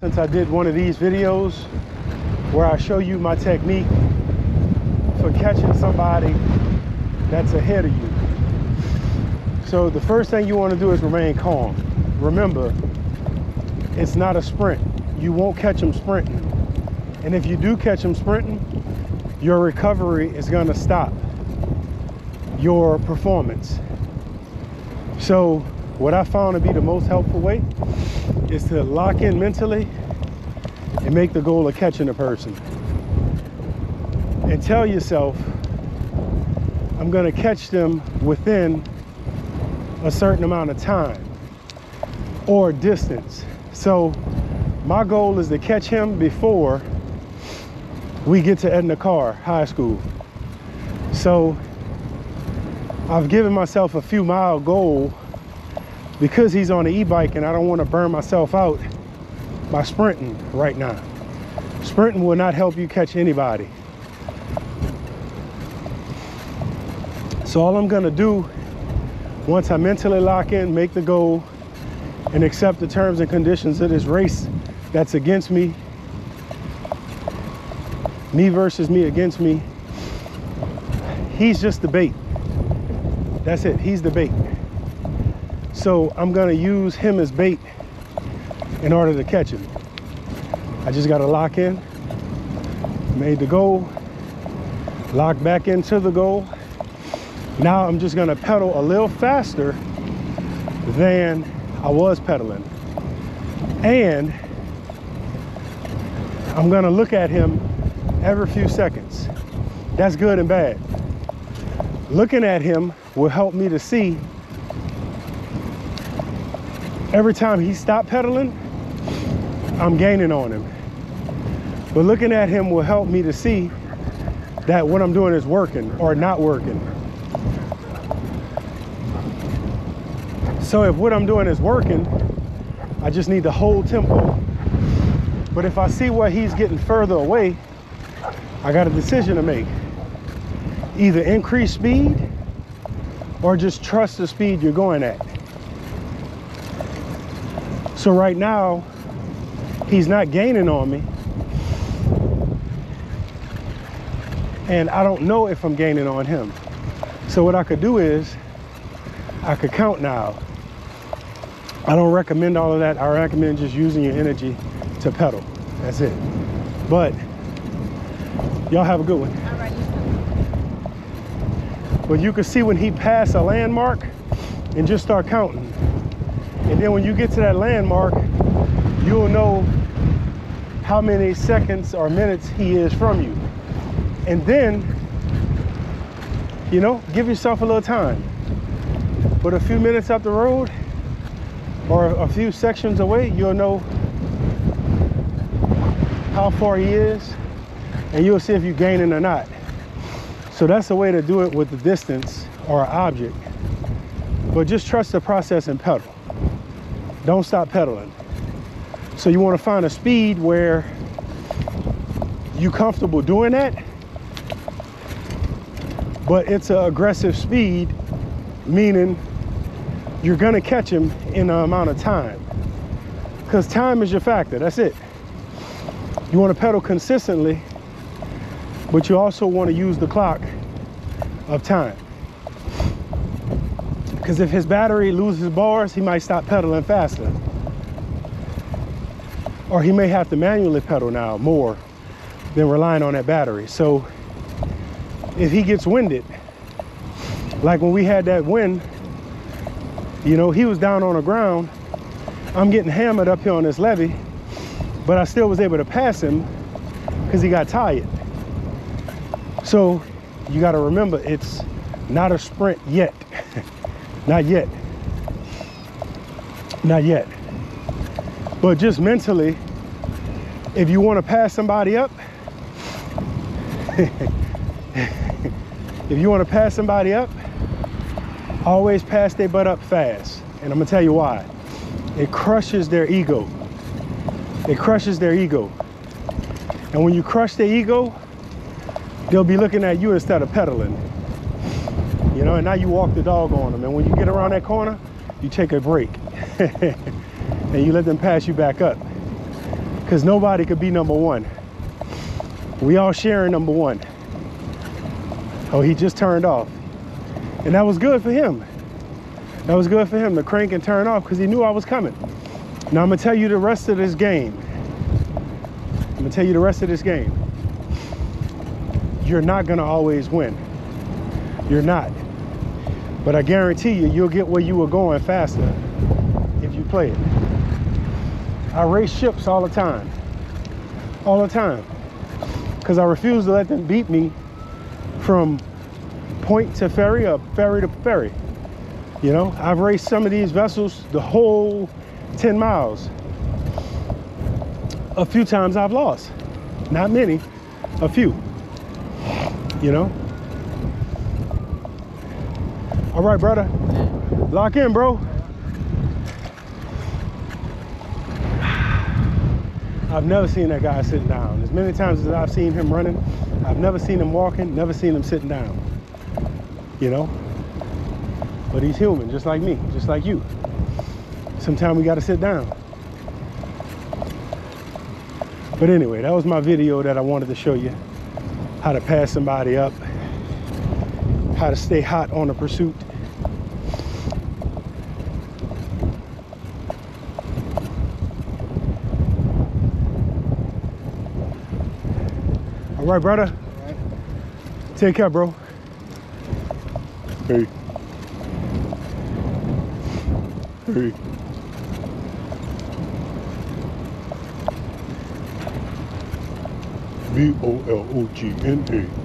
Since I did one of these videos where I show you my technique for catching somebody that's ahead of you. So the first thing you want to do is remain calm. Remember, it's not a sprint. You won't catch them sprinting. And if you do catch them sprinting, your recovery is going to stop your performance. So what I found to be the most helpful way is to lock in mentally and make the goal of catching the person. And tell yourself, I'm going to catch them within a certain amount of time or distance. So my goal is to catch him before we get to Edna Karr High School. So I've given myself a few mile goal because he's on an e-bike and I don't want to burn myself out by sprinting right now. Sprinting will not help you catch anybody. So all I'm gonna do, once I mentally lock in, make the goal, and accept the terms and conditions of this race that's against me, me versus me against me, he's just the bait. That's it, he's the bait. So I'm gonna use him as bait in order to catch him. I just gotta lock in, made the goal, lock back into the goal. Now I'm just gonna pedal a little faster than I was pedaling. And I'm gonna look at him every few seconds. That's good and bad. Looking at him will help me to see every time he stopped pedaling, I'm gaining on him. But looking at him will help me to see that what I'm doing is working or not working. So if what I'm doing is working, I just need to hold tempo. But if I see where he's getting further away, I got a decision to make. Either increase speed or just trust the speed you're going at. So right now, he's not gaining on me. And I don't know if I'm gaining on him. So what I could do is, I could count now. I don't recommend all of that. I recommend just using your energy to pedal. That's it. But y'all have a good one. All right. But you can see when he passed a landmark and just start counting. And then when you get to that landmark, you'll know how many seconds or minutes he is from you. And then, you know, give yourself a little time. But a few minutes up the road or a few sections away, you'll know how far he is and you'll see if you're gaining or not. So that's the way to do it with the distance or an object. But just trust the process and pedal. Don't stop pedaling. So you want to find a speed where you're comfortable doing that, but it's an aggressive speed, meaning you're going to catch him in an amount of time. Because time is your factor, that's it. You want to pedal consistently, but you also want to use the clock of time. Because if his battery loses bars, he might stop pedaling faster. Or he may have to manually pedal now more than relying on that battery. So if he gets winded, like when we had that wind, you know, he was down on the ground. I'm getting hammered up here on this levee, but I still was able to pass him because he got tired. So you got to remember, it's not a sprint yet. Not yet. Not yet. But just mentally, if you want to pass somebody up, if you want to pass somebody up, always pass their butt up fast. And I'm gonna tell you why. It crushes their ego. It crushes their ego. And when you crush their ego, they'll be looking at you instead of pedaling. You know, and now you walk the dog on them. And when you get around that corner, you take a break. And you let them pass you back up. because nobody could be number one. We all sharing number one. Oh, he just turned off. And that was good for him. That was good for him to crank and turn off because he knew I was coming. Now I'm gonna tell you the rest of this game. I'm gonna tell you the rest of this game. You're not gonna always win. You're not. But I guarantee you, you'll get where you were going faster if you play it. I race ships all the time. All the time. Because I refuse to let them beat me from point to ferry or ferry to ferry. You know, I've raced some of these vessels the whole 10 miles. A few times I've lost. Not many, a few. You know? All right, brother. Lock in, bro. I've never seen that guy sitting down. As many times as I've seen him running, I've never seen him walking, never seen him sitting down. You know? But he's human, just like me, just like you. Sometimes we gotta sit down. But anyway, that was my video that I wanted to show you. How to pass somebody up. How to stay hot on a pursuit. All right, brother. All right. Take care, bro. Hey. Hey. B-O-L-O-G-N-A.